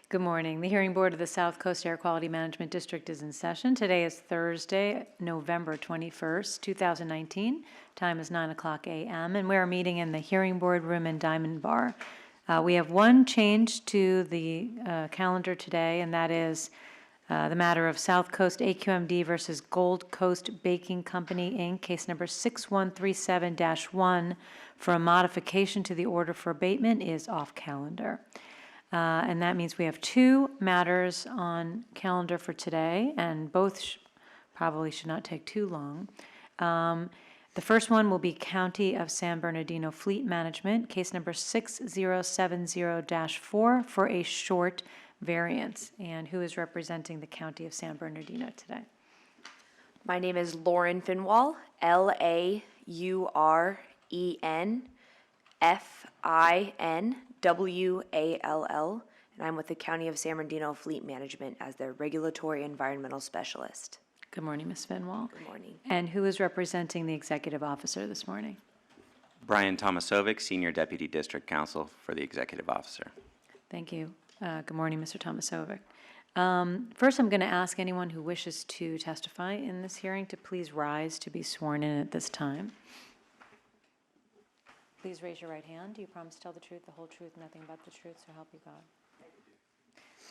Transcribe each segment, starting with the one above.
Good morning. The hearing board of the South Coast Air Quality Management District is in session. Today is Thursday, November 21st, 2019. Time is 9:00 a.m. and we are meeting in the hearing board room in Diamond Bar. We have one change to the calendar today, and that is the matter of South Coast AQMD versus Gold Coast Baking Company, Inc., case number 6137-1 for a modification to the order for abatement is off calendar. And that means we have two matters on calendar for today, and both probably should not take too long. The first one will be County of San Bernardino Fleet Management, case number 6070-4 for a short variance. And who is representing the County of San Bernardino today? My name is Lauren Finwall, LAURENFINWALL, and I'm with the County of San Bernardino Fleet Management as their Regulatory Environmental Specialist. Good morning, Ms. Finwall. Good morning. And who is representing the Executive Officer this morning? Brian Tomasovic, Senior Deputy District Counsel for the Executive Officer. Thank you. Good morning, Mr. Tomasovic. First, I'm going to ask anyone who wishes to testify in this hearing to please rise to be sworn in at this time. Please raise your right hand. Do you promise to tell the truth, the whole truth, nothing but the truth, so help you God?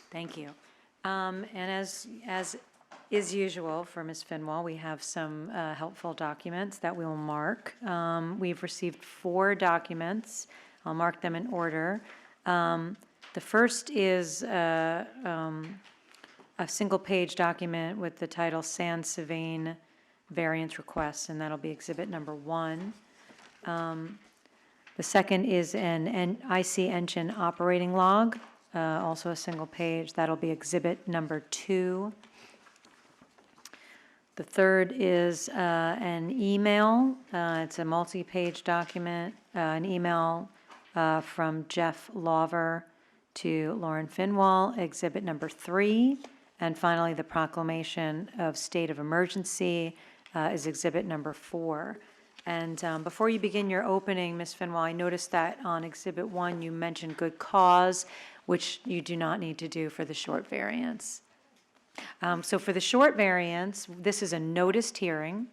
Thank you. And as is usual for Ms. Finwall, we have some helpful documents that we will mark. We've received 4 documents. I'll mark them in order. The first is a single-page document with the title San Sylvain Variance Request, and that'll be exhibit number 1. The second is an IC engine operating log, also a single page. That'll be exhibit number 2. The third is an email. It's a multi-page document, an email from Jeff Lawver to Lauren Finwall, exhibit number 3. And finally, the proclamation of state of emergency is exhibit number 4. And before you begin your opening, Ms. Finwall, I noticed that on exhibit 1 you mentioned good cause, which you do not need to do for the short variance. So for the short variance, this is a noticed hearing,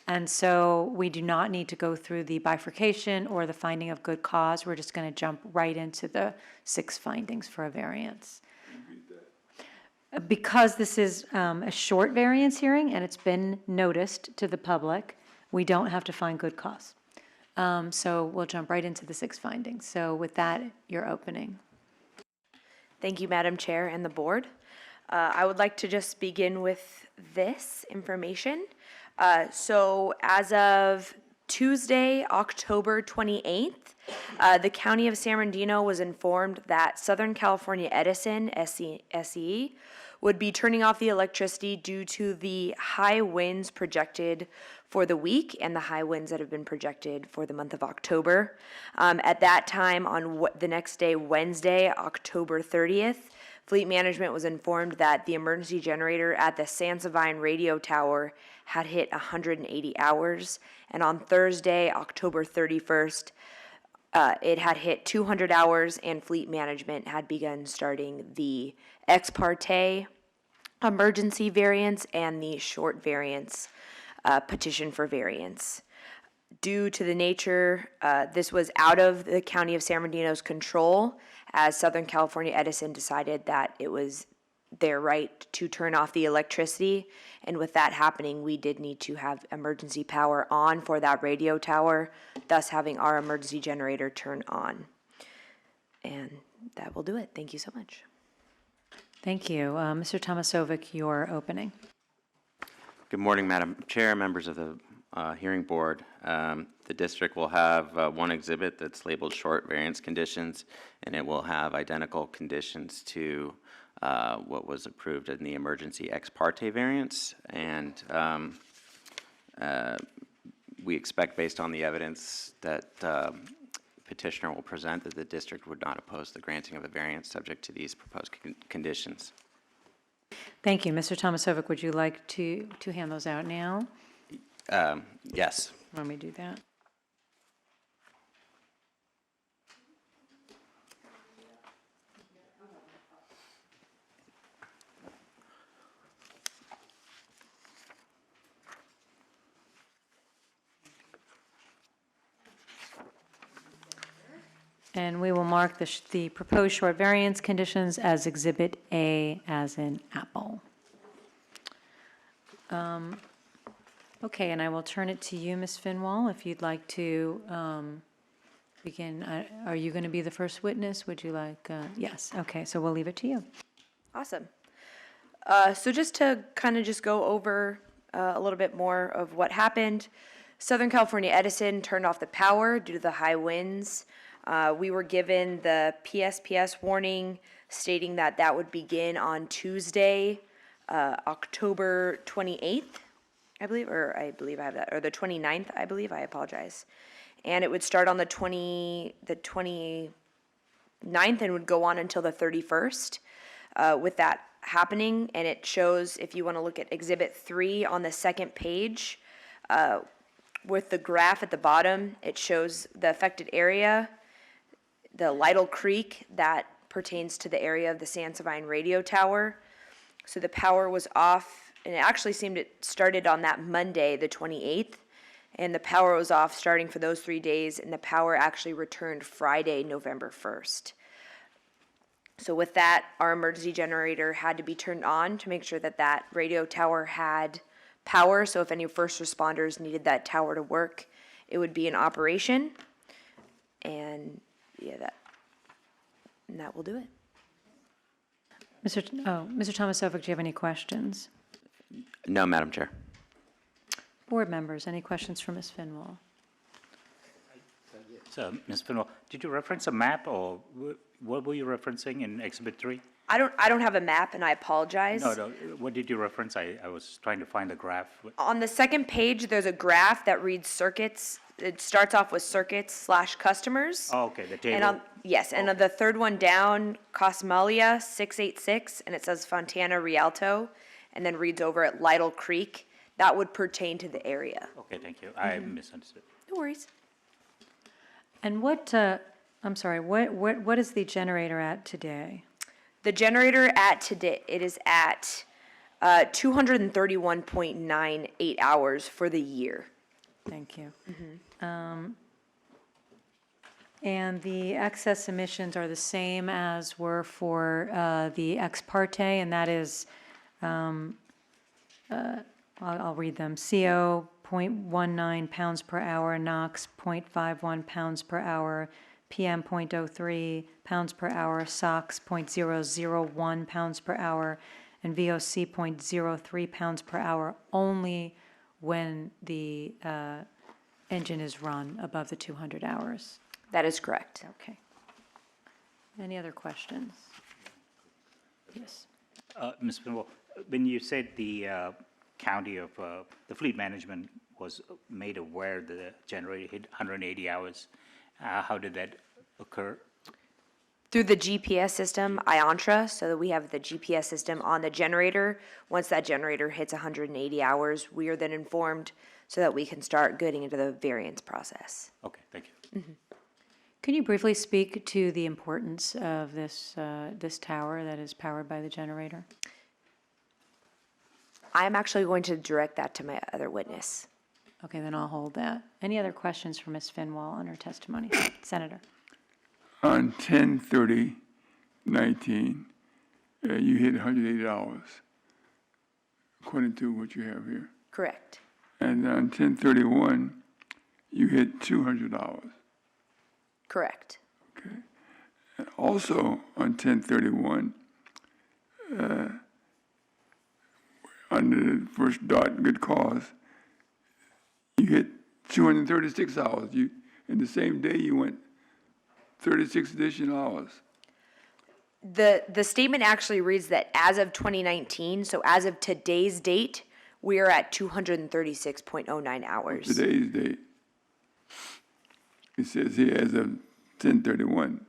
and so we do not need to go through the bifurcation or the finding of good cause. We're just going to jump right into the 6 findings for a variance. Because this is a short variance hearing and it's been noticed to the public, we don't have to find good cause. So we'll jump right into the 6 findings. So with that, your opening. Thank you, Madam Chair and the board. I would like to just begin with this information. So as of Tuesday, October 28th, the County of San Bernardino was informed that Southern California Edison, SCE, would be turning off the electricity due to the high winds projected for the week and the high winds that have been projected for the month of October. At that time, on the next day, Wednesday, October 30th, Fleet Management was informed that the emergency generator at the San Sylvain radio tower had hit 180 hours, and on Thursday, October 31st, it had hit 200 hours, and Fleet Management had begun starting the ex parte emergency variance and the short variance petition for variance. Due to the nature, this was out of the County of San Bernardino's control, as Southern California Edison decided that it was their right to turn off the electricity, and with that happening, we did need to have emergency power on for that radio tower, thus having our emergency generator turn on. And that will do it. Thank you so much. Thank you. Mr. Tomasovic, your opening. Good morning, Madam Chair, members of the hearing board. The district will have one exhibit that's labeled short variance conditions, and it will have identical conditions to what was approved in the emergency ex parte variance. And we expect, based on the evidence that petitioner will present, that the district would not oppose the granting of a variance subject to these proposed conditions. Thank you. Mr. Tomasovic, would you like to hand those out now? Yes. Let me do that. And we will mark the proposed short variance conditions as Exhibit A, as in apple. Okay, and I will turn it to you, Ms. Finwall, if you'd like to begin. Are you going to be the first witness? Would you like, yes, okay, so we'll leave it to you. Awesome. So just to kind of just go over a little bit more of what happened, Southern California Edison turned off the power due to the high winds. We were given the PSPS warning stating that that would begin on Tuesday, October 28th, I believe I have that, or the 29th, I believe, I apologize. And it would start on the 29th and would go on until the 31st. With that happening, and it shows, if you want to look at Exhibit 3 on the second page, with the graph at the bottom, it shows the affected area, the Lytle Creek, that pertains to the area of the San Savine radio tower. So the power was off, and it actually seemed it started on that Monday, the 28th, and the power was off starting for those 3 days, and the power actually returned Friday, November 1st. So with that, our emergency generator had to be turned on to make sure that that radio tower had power. So if any first responders needed that tower to work, it would be in operation. And yeah, that will do it. Mr. Thomas Suffolk, do you have any questions? No, Madam Chair. Board members, any questions for Ms. Finwall? So, Ms. Finwell, did you reference a map, or what were you referencing in Exhibit 3? I don't have a map, and I apologize. No, what did you reference? I was trying to find the graph. On the second page, there's a graph that reads circuits. It starts off with circuits/customers. Oh, okay, the table. And on the third one down, Cosmalia 686, and it says Fontana Rialto, and then reads over at Lytle Creek. That would pertain to the area. Okay, thank you. I misunderstood. No worries. And what is the generator at today? The generator at today, it is at 231.98 hours for the year. Thank you. And the excess emissions are the same as were for the ex parte, and that is, I'll read them. CO 0.19 pounds per hour, NOx 0.51 pounds per hour, PM 0.03 pounds per hour, SOx 0.001 pounds per hour, and VOC 0.03 pounds per hour, only when the engine is run above the 200 hours. That is correct. Okay. Any other questions? Yes. Ms. Finwell, when you said the county of the fleet management was made aware that the generator hit 180 hours, how did that occur? Through the GPS system, Iontra, so that we have the GPS system on the generator. Once that generator hits 180 hours, we are then informed so that we can start getting into the variance process. Okay, thank you. Can you briefly speak to the importance of this tower that is powered by the generator? I'm actually going to direct that to my other witness. Okay, then I'll hold that. Any other questions for Ms. Finwall on her testimony? Senator. On 10/30/19, you hit 180 hours, according to what you have here. Correct. And on 10/31, you hit 200 hours. Correct. Okay. And also on 10/31, under the first dot, good cause, you hit 236 hours. In the same day, you went 36 additional hours. The statement actually reads that as of 2019, so as of today's date, we are at 236.09 hours. Today's date. It says here as of 10/31.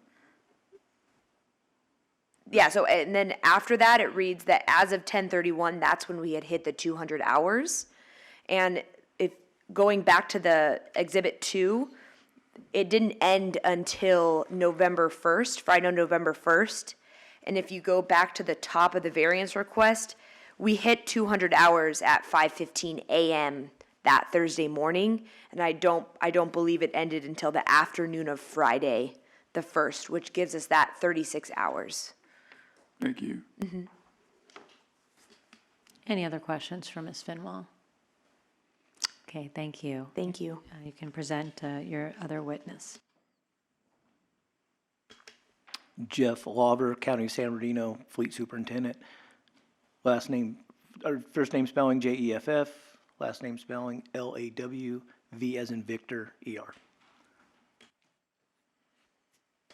Yeah, so, and then after that, it reads that as of 10/31, that's when we had hit the 200 hours. And if going back to the Exhibit 2, it didn't end until November 1st, Friday, November 1st. And if you go back to the top of the variance request, we hit 200 hours at 5:15 a.m. that Thursday morning, and I don't believe it ended until the afternoon of Friday, the 1st, which gives us that 36 hours. Thank you. Any other questions for Ms. Finwall? Okay, thank you. Thank you. You can present your other witness. Jeff Lauber, County San Bernardino Fleet Superintendent. Last name, or first name spelling Jeff, last name spelling Law, V as in Victor, ER.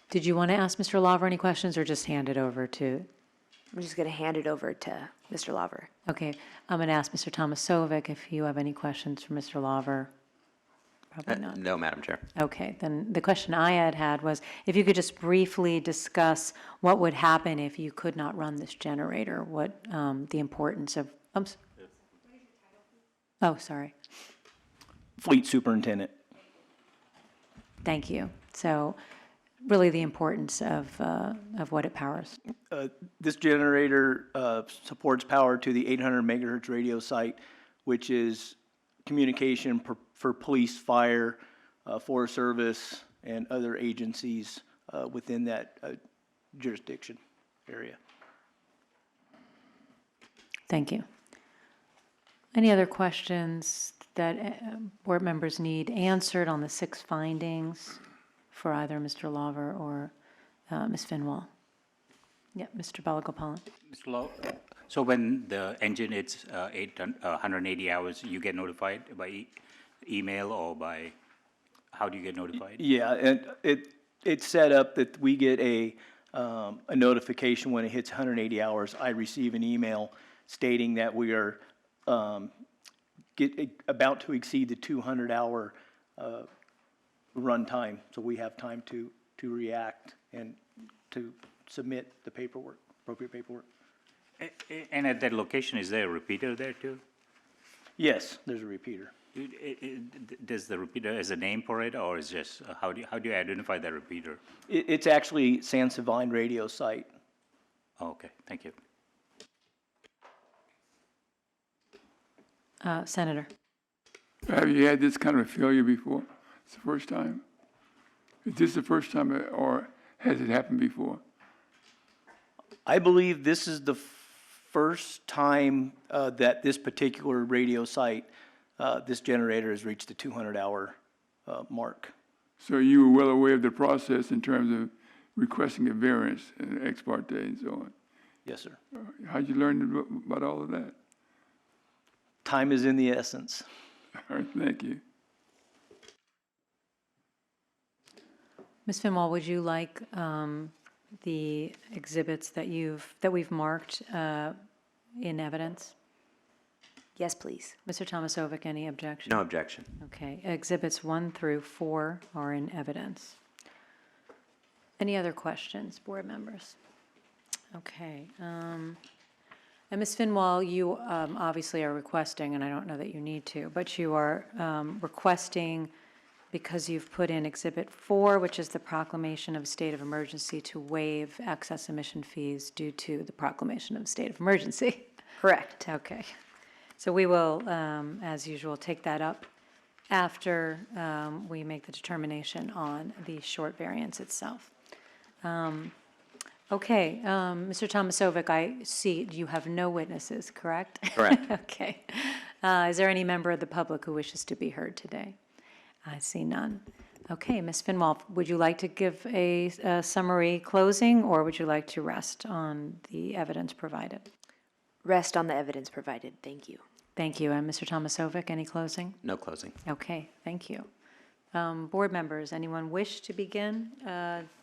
Did you want to ask Mr. Lawver any questions or just hand it over to? I'm just going to hand it over to Mr. Lauber. Okay, I'm going to ask Mr. Tomasovic if you have any questions for Mr. Lawver. Probably not. No, Madam Chair. Okay, then the question I had was if you could just briefly discuss what would happen if you could not run this generator, what the importance of, oh, sorry. Fleet Superintendent. Thank you. So really the importance of what it powers. This generator supports power to the 800 megahertz radio site, which is communication for police, fire, Forest Service, and other agencies within that jurisdiction area. Thank you. Any other questions that board members need answered on the 6 findings for either Mr. Lawver or Ms. Finwall? Yeah, Mr. Balagopalan. Mr. Law, so when the engine hits 180 hours, you get notified by email or by, how do you get notified? Yeah, and it's set up that we get a notification when it hits 180 hours. I receive an email stating that we are about to exceed the 200-hour run time, so we have time to react and to submit the paperwork, appropriate paperwork. And at that location, is there a repeater there too? Yes, there's a repeater. Does the repeater has a name for it, or is just, how do you identify that repeater? It's actually San Savine radio site. Oh, okay, thank you. Senator. Have you had this kind of failure before? It's the first time? Is this the first time, or has it happened before? I believe this is the first time that this particular radio site, this generator has reached the 200-hour mark. So you were well aware of the process in terms of requesting a variance and ex parte and so on? Yes, sir. How'd you learn about all of that? Time is in the essence. All right, thank you. Ms. Finwall, would you like the exhibits that we've marked in evidence? Yes, please. Mr. Tomasovic, any objection? No objection. Okay, exhibits 1 through 4 are in evidence. Any other questions, board members? Okay. And Ms. Finwall, you obviously are requesting, and I don't know that you need to, but you are requesting, because you've put in Exhibit 4, which is the proclamation of a state of emergency, to waive excess emission fees due to the proclamation of a state of emergency. Correct. Okay. So we will, as usual, take that up after we make the determination on the short variance itself. Okay, Mr. Tomasovic, I see you have no witnesses, correct? Correct. Okay. Is there any member of the public who wishes to be heard today? I see none. Okay, Ms. Finwall, would you like to give a summary closing, or would you like to rest on the evidence provided? Rest on the evidence provided. Thank you. Thank you. And Mr. Tomasovic, any closing? No closing. Okay, thank you. Board members, anyone wish to begin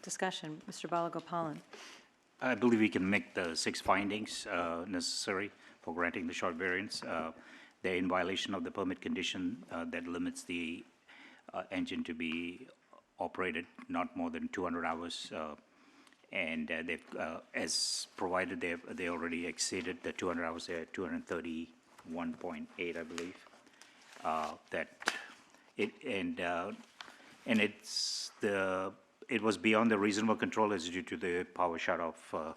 discussion? Mr. Balagopalan. I believe we can make the 6 findings necessary for granting the short variance. They're in violation of the permit condition that limits the engine to be operated not more than 200 hours. And they've, as provided, they already exceeded the 200 hours. They're at 231.8, I believe. It was beyond the reasonable control as due to the power shutoff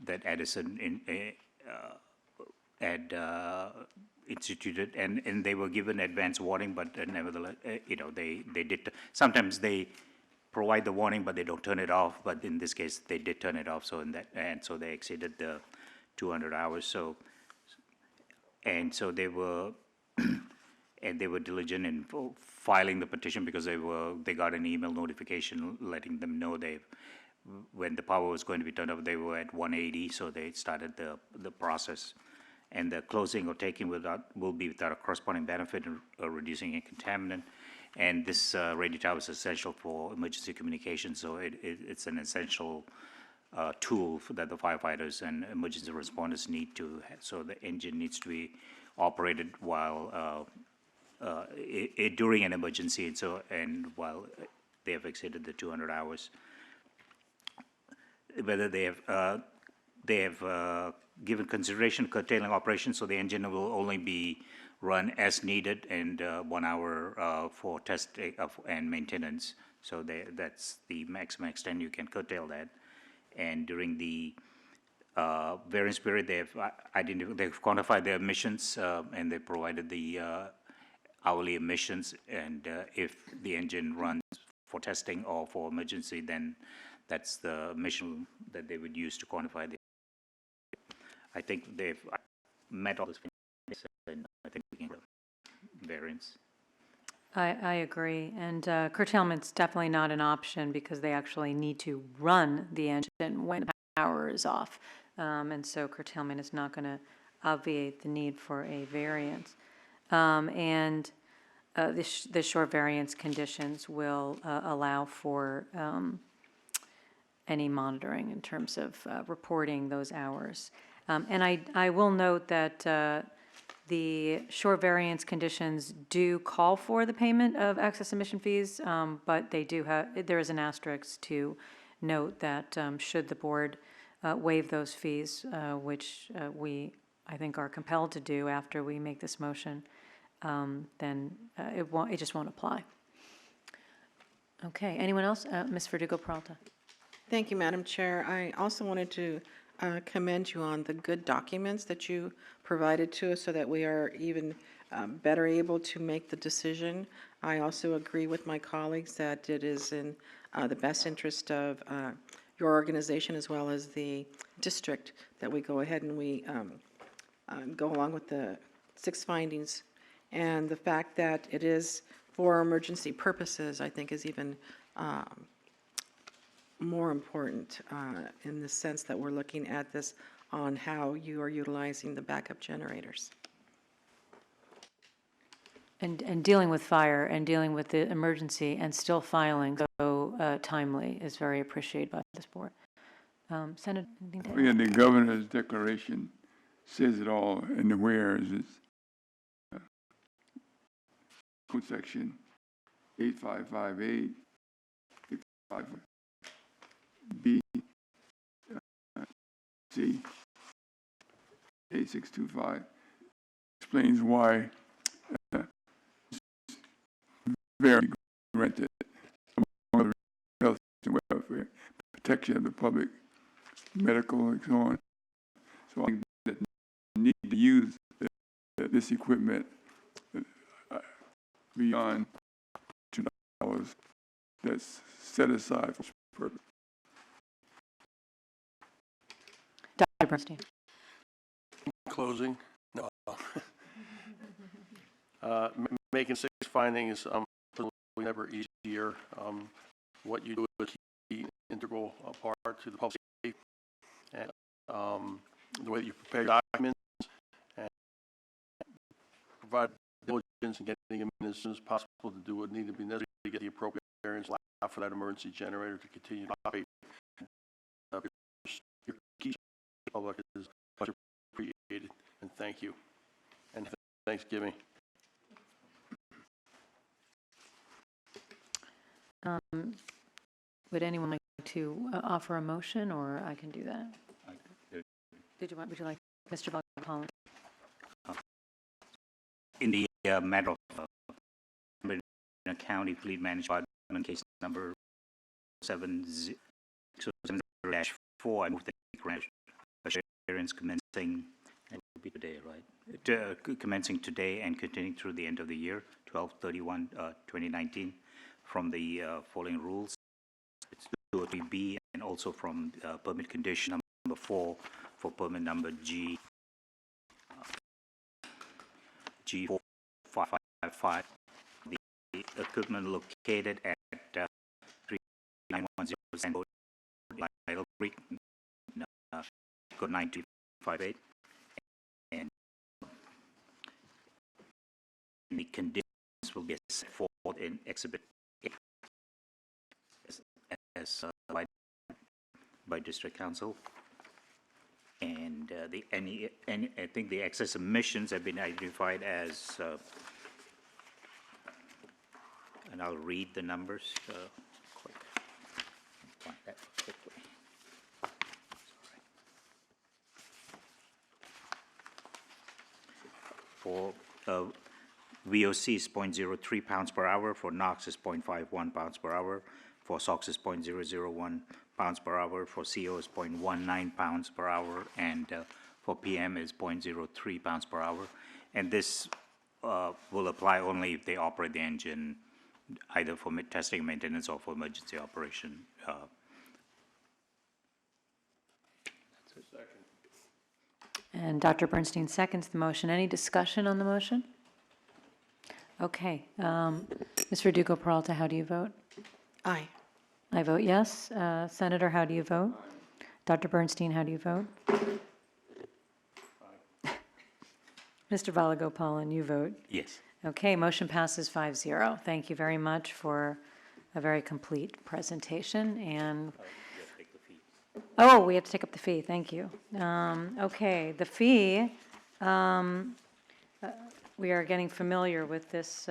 that Edison had instituted, and they were given advance warning, but nevertheless, they did. Sometimes they provide the warning, but they don't turn it off. But in this case, they did turn it off, so and so they exceeded the 200 hours. So they were and they were diligent in filing the petition because they got an email notification letting them know when the power was going to be turned off, they were at 180, so they started the process. And the closing or taking will be without a corresponding benefit in reducing a contaminant. And this radio tower is essential for emergency communication, so it's an essential tool that the firefighters and emergency responders need to. So the engine needs to be operated while during an emergency, and while they have exceeded the 200 hours. Whether they have given consideration to curtailing operations, so the engine will only be run as needed, and 1 hour for test and maintenance. So that's the maximum extent you can curtail that. And during the variance period, they've quantified their emissions, and they provided the hourly emissions. And if the engine runs for testing or for emergency, then that's the emission that they would use to quantify the. I think they've met all this, and I think we can variance. I agree, and curtailment's definitely not an option because they actually need to run the engine when the power is off, and so curtailment is not going to obviate the need for a variance. And the short variance conditions will allow for any monitoring in terms of reporting those hours. And I will note that the short variance conditions do call for the payment of excess emission fees, but there is an asterisk to note that should the board waive those fees, which I think are compelled to do after we make this motion, then it just won't apply. Okay, anyone else? Ms. Verdugo-Peralta. Thank you, Madam Chair. I also wanted to commend you on the good documents that you provided to us so that we are even better able to make the decision. I also agree with my colleagues that it is in the best interest of your organization as well as the district that we go ahead and we go along with the 6 findings. And the fact that it is for emergency purposes, I think, is even more important in the sense that we're looking at this on how you are utilizing the backup generators. And dealing with fire and dealing with the emergency and still filing so timely is very appreciated by this board. Senator, anything to add? Yeah, the governor's declaration says it all in the whereas. It's code section 8558, 65B, C, 8625 explains why very granted among other health and welfare, protection of the public, medical, and so on. So I think that need to use this equipment beyond $2 that's set aside for this purpose. Dr. Bernstein. Closing, no. Making 6 findings never easier. What you do is key integral part to the public safety, and the way that you prepare documents and provide diligence in getting them in as soon as possible to do what needs to be necessary to get the appropriate variance allowed for that emergency generator to continue to operate. Your key public is much appreciated, and thank you. And Thanksgiving. Would anyone like to offer a motion, or I can do that? Would you like, Mr. Collins? In the matter of Bernardino County Fleet Management case number 70-4, I move the grant assurance commencing, it will be today, right? Commencing today and continuing through the end of the year, 12/31/2019, from the following rules. it's 203B, and also from permit condition number 4 for permit number G4555. The equipment located at 3910 Road, Idle Creek, code 9258, and the conditions will be set forth in Exhibit A as by District Council. And I think the excess emissions have been identified as, and I'll read the numbers quick. Find that quickly. For VOC is 0.03 pounds per hour, for NOx is 0.51 pounds per hour, for SOx is 0.001 pounds per hour, for CO is 0.19 pounds per hour, and for PM is 0.03 pounds per hour. And this will apply only if they operate the engine either for testing, maintenance, or for emergency operation. And Dr. Bernstein seconds the motion. Any discussion on the motion? Okay. Ms. Verdugo-Peralta, how do you vote? Aye. I vote yes. Senator, how do you vote? Dr. Bernstein, how do you vote? Mr. Balagopalan, you vote? Yes. Okay, motion passes 5-0. Thank you very much for a very complete presentation, and, oh, we have to take up the fee, thank you. Okay, the fee, we are getting familiar with this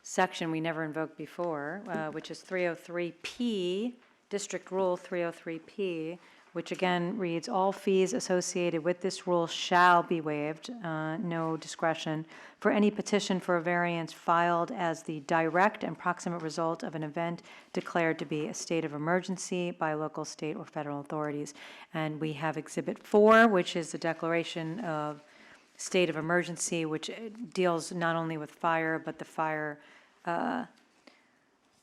section we never invoked before, which is 303P, District Rule 303P, which again reads, all fees associated with this rule shall be waived, no discretion, for any petition for a variance filed as the direct and proximate result of an event declared to be a state of emergency by local, state, or federal authorities. And we have Exhibit 4, which is the declaration of state of emergency, which deals not only with fire, but the fire,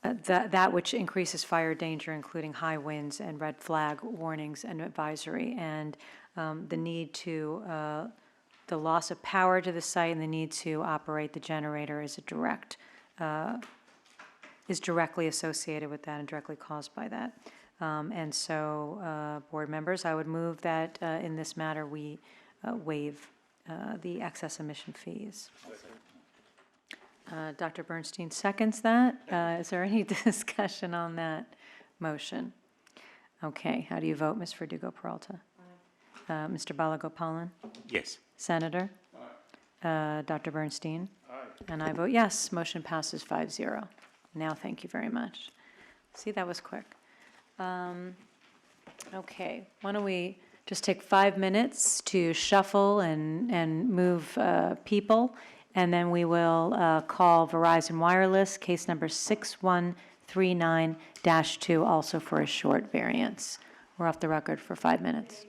that which increases fire danger, including high winds and red flag warnings and advisory, and the need to, the loss of power to the site and the need to operate the generator is directly associated with that and directly caused by that. And so, board members, I would move that in this matter we waive the excess emission fees. Dr. Bernstein seconds that. Is there any discussion on that motion? Okay, how do you vote, Ms. Verdugo-Peralta? Mr. Balagopalan? Yes. Senator? Dr. Bernstein? And I vote yes. Motion passes 5-0. Now, thank you very much. See, that was quick. Okay, why don't we just take 5 minutes to shuffle and move people, and then we will call Verizon Wireless, case number 6139-2, also for a short variance. We're off the record for 5 minutes.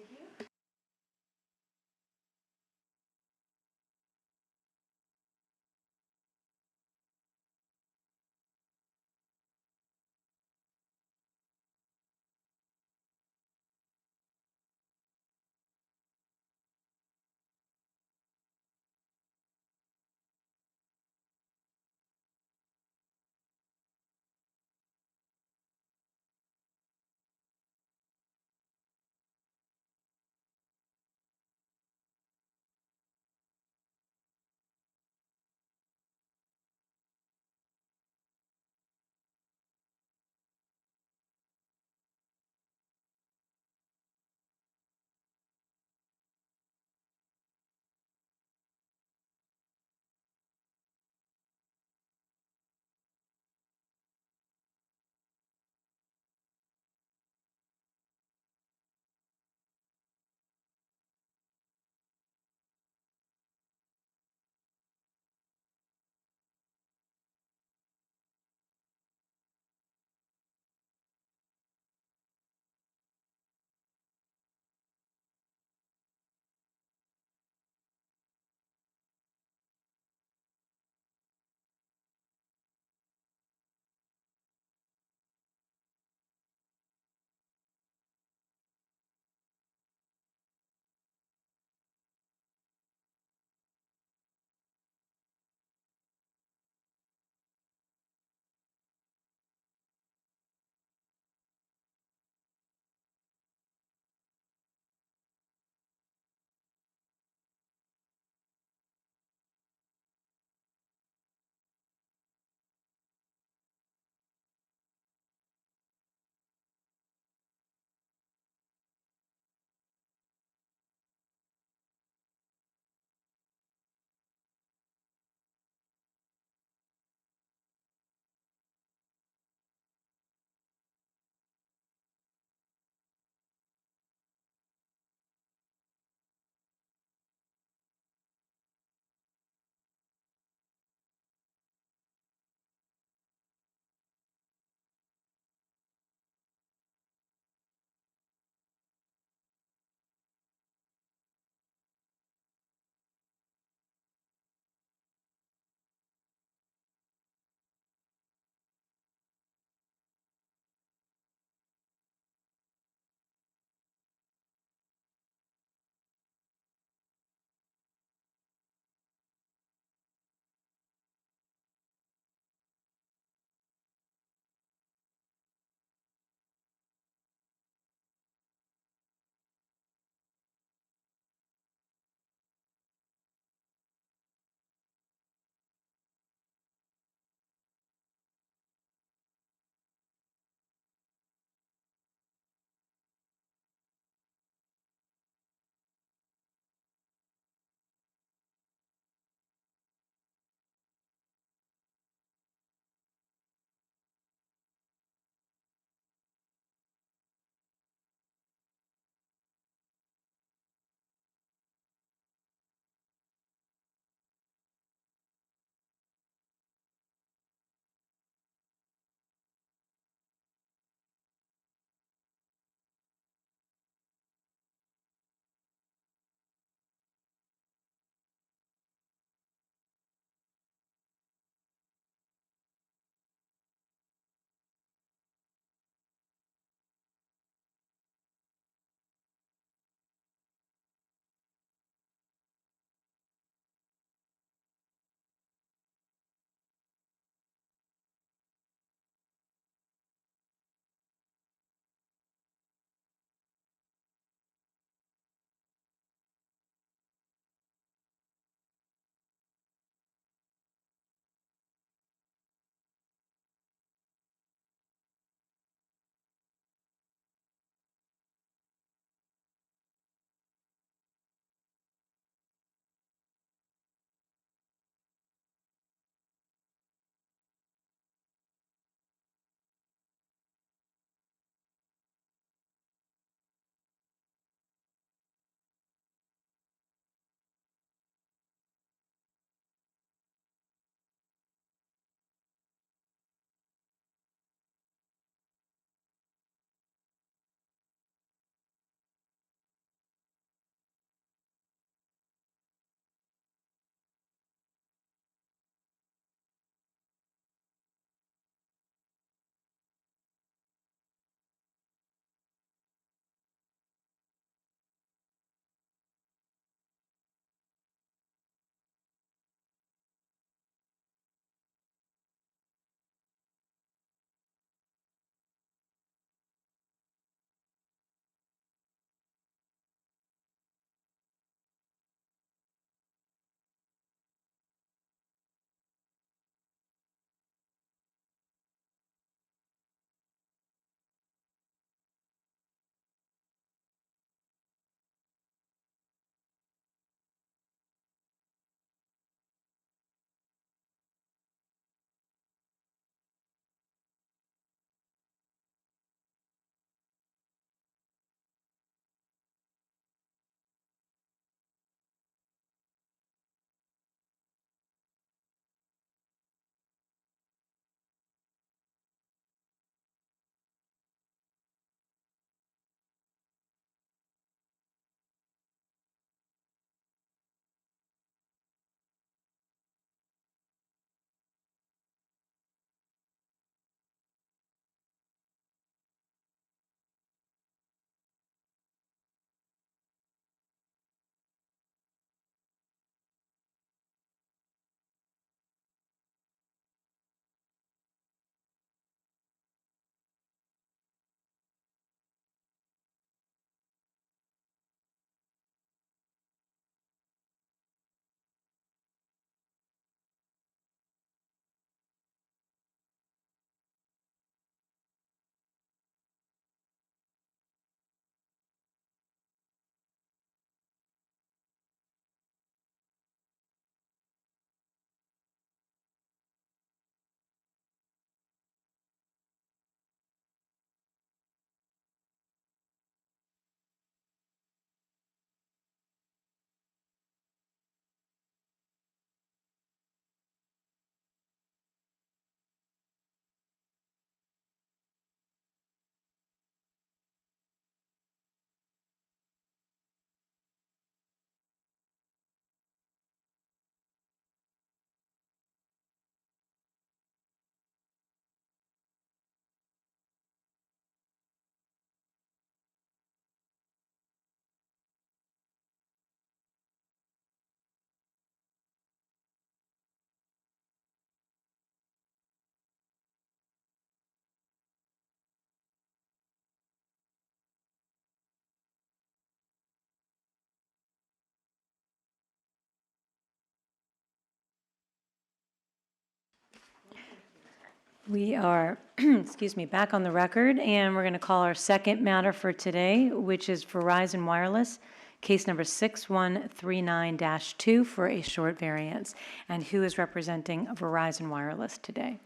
We are, excuse me, back on the record, and we're going to call our second matter for today, which is Verizon Wireless, case number 6139-2 for a short variance. And who is representing Verizon Wireless today?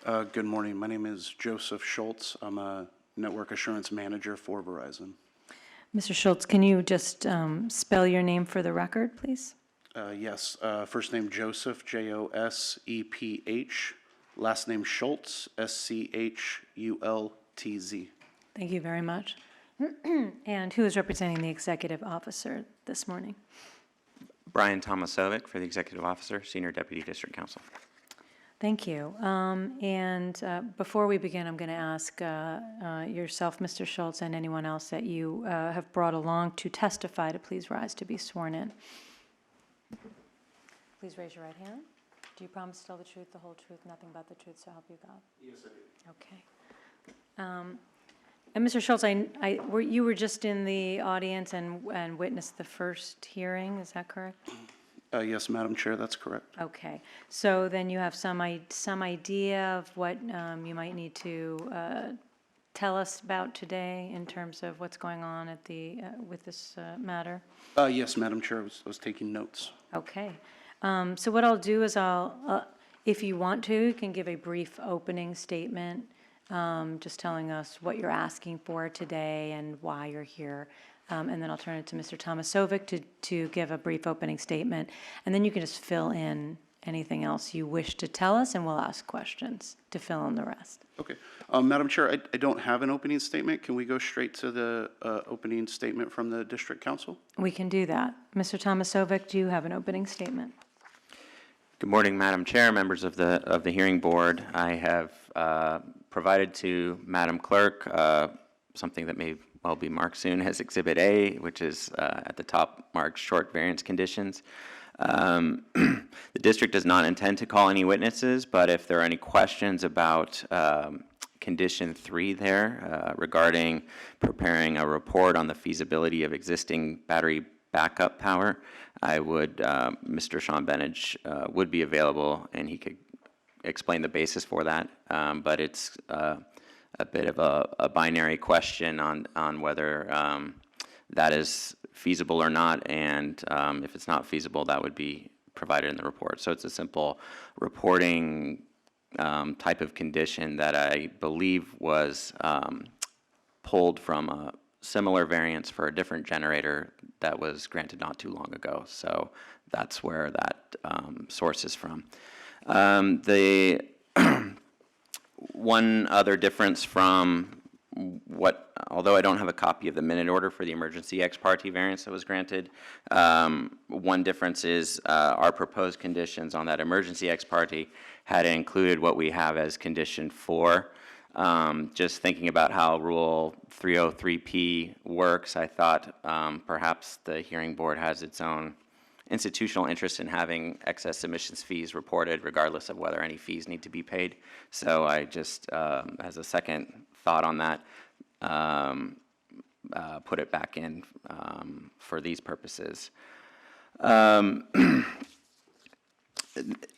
Good morning. My name is Joseph Schultz. I'm a network assurance manager for Verizon. Mr. Schultz, can you just spell your name for the record, please? Yes, first name Joseph, Joseph. Last name Schultz, Schultz. Thank you very much. And who is representing the executive officer this morning? Brian Tomasovic for the Executive Officer, Senior Deputy District Counsel. Thank you. Before we begin, I'm going to ask yourself, Mr. Schultz, and anyone else that you have brought along to testify to please rise to be sworn in. Please raise your right hand. Do you promise to tell the truth, the whole truth, nothing but the truth, so help you God? Yes, I do. Okay. And Mr. Schultz, you were just in the audience and witnessed the first hearing, is that correct? Yes, Madam Chair, that's correct. Okay, so then you have some idea of what you might need to tell us about today in terms of what's going on at with this matter? Yes, Madam Chair, I was taking notes. Okay, so what I'll do is if you want to, you can give a brief opening statement, just telling us what you're asking for today and why you're here. And then I'll turn it to Mr. Tomasovic to give a brief opening statement. And then you can just fill in anything else you wish to tell us, and we'll ask questions to fill in the rest. Okay. Madam Chair, I don't have an opening statement. Can we go straight to the opening statement from the District Council? We can do that. Mr. Tomasovic, do you have an opening statement? Good morning, Madam Chair, members of the hearing board. I have provided to Madam Clerk something that may well be marked soon as Exhibit A, which is at the top marked short variance conditions. The district does not intend to call any witnesses, but if there are any questions about Condition 3 there regarding preparing a report on the feasibility of existing battery backup power, Mr. Sean Benage would be available, and he could explain the basis for that, but it's a bit of a binary question on whether that is feasible or not, and if it's not feasible, that would be provided in the report. So it's a simple reporting type of condition that I believe was pulled from a similar variance for a different generator that was granted not too long ago. So that's where that source is from. The one other difference from although I don't have a copy of the minute order for the emergency ex parte variance that was granted, one difference is our proposed conditions on that emergency ex parte had included what we have as Condition 4. Just thinking about how Rule 303P works, I thought perhaps the hearing board has its own institutional interest in having excess emissions fees reported regardless of whether any fees need to be paid. So I just, as a second thought on that, put it back in for these purposes.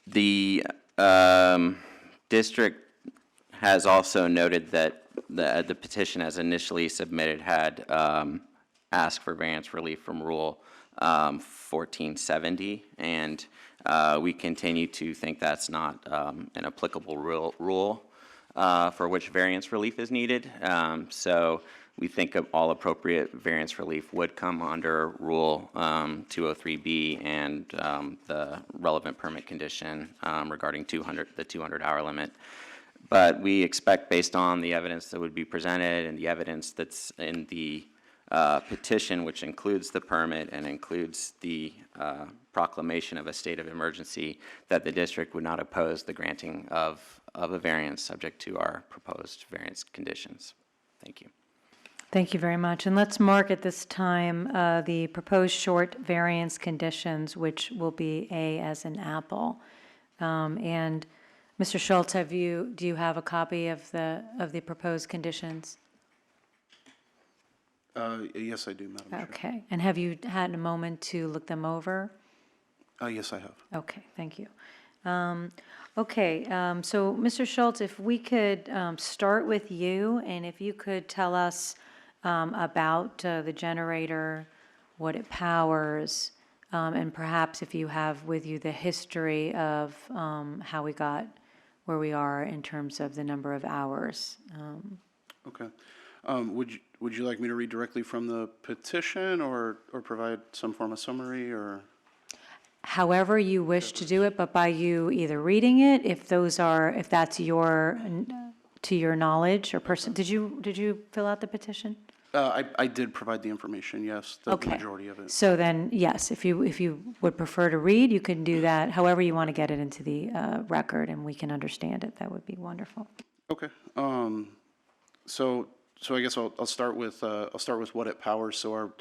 The district has also noted that the petition as initially submitted had asked for variance relief from Rule 1470, and we continue to think that's not an applicable rule for which variance relief is needed. So we think all appropriate variance relief would come under Rule 203B and the relevant permit condition regarding the 200-hour limit. But we expect, based on the evidence that would be presented and the evidence that's in the petition, which includes the permit and includes the proclamation of a state of emergency, that the district would not oppose the granting of a variance subject to our proposed variance conditions. Thank you. Thank you very much. And let's mark at this time the proposed short variance conditions, which will be A as in apple. And Mr. Schultz, do you have a copy of the proposed conditions? Yes, I do, Madam Chair. Okay. And have you had a moment to look them over? Yes, I have. Okay, thank you. Okay, so Mr. Schultz, if we could start with you, and if you could tell us about the generator, what it powers, and perhaps if you have with you the history of how we got where we are in terms of the number of hours. Okay. Would you like me to read directly from the petition or provide some form of summary or? However you wish to do it, but by you either reading it, if that's to your knowledge or person, did you fill out the petition? I did provide the information, yes, the Okay. majority of it. So then, yes, if you would prefer to read, you can do that. However you want to get it into the record and we can understand it, that would be wonderful. Okay. So I guess I'll start with what it powers. So our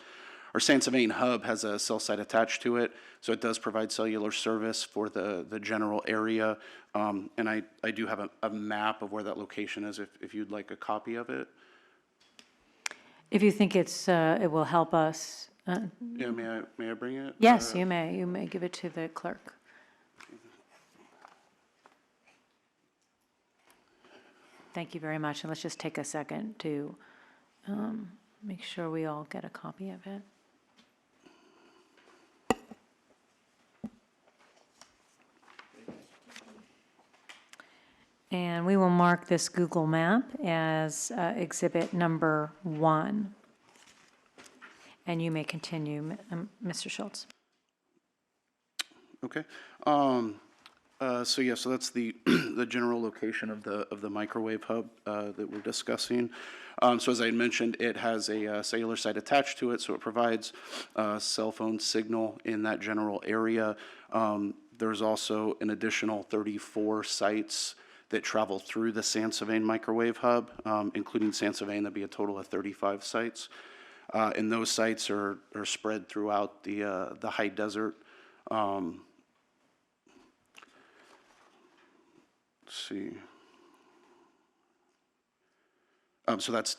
Sansevane hub has a cell site attached to it, so it does provide cellular service for the general area. And I do have a map of where that location is if you'd like a copy of it. If you think it will help us, Yeah, may I bring it? yes, you may give it to the clerk. Thank you very much, and let's just take a second to make sure we all get a copy of it. And we will mark this Google map as exhibit number 1. And you may continue, Mr. Schultz. Okay. So that's the the general location of the microwave hub that we're discussing. So as I mentioned, it has a cellular site attached to it, so it provides cell phone signal in that general area. There's also an additional 34 sites that travel through the Sansevane microwave hub, including Sansevane. That'd be a total of 35 sites, and those sites are spread throughout the high desert. Let's see. So that's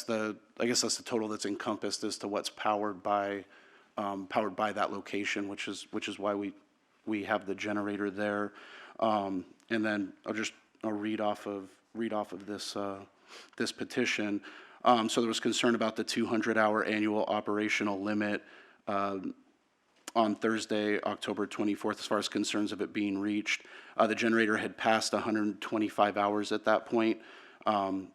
the, I guess that's the total that's encompassed as to what's powered by that location, which is why we have the generator there. And then I'll read off of this petition. So there was concern about the 200-hour annual operational limit on Thursday, October 24th, as far as concerns of it being reached. The generator had passed 125 hours at that point. And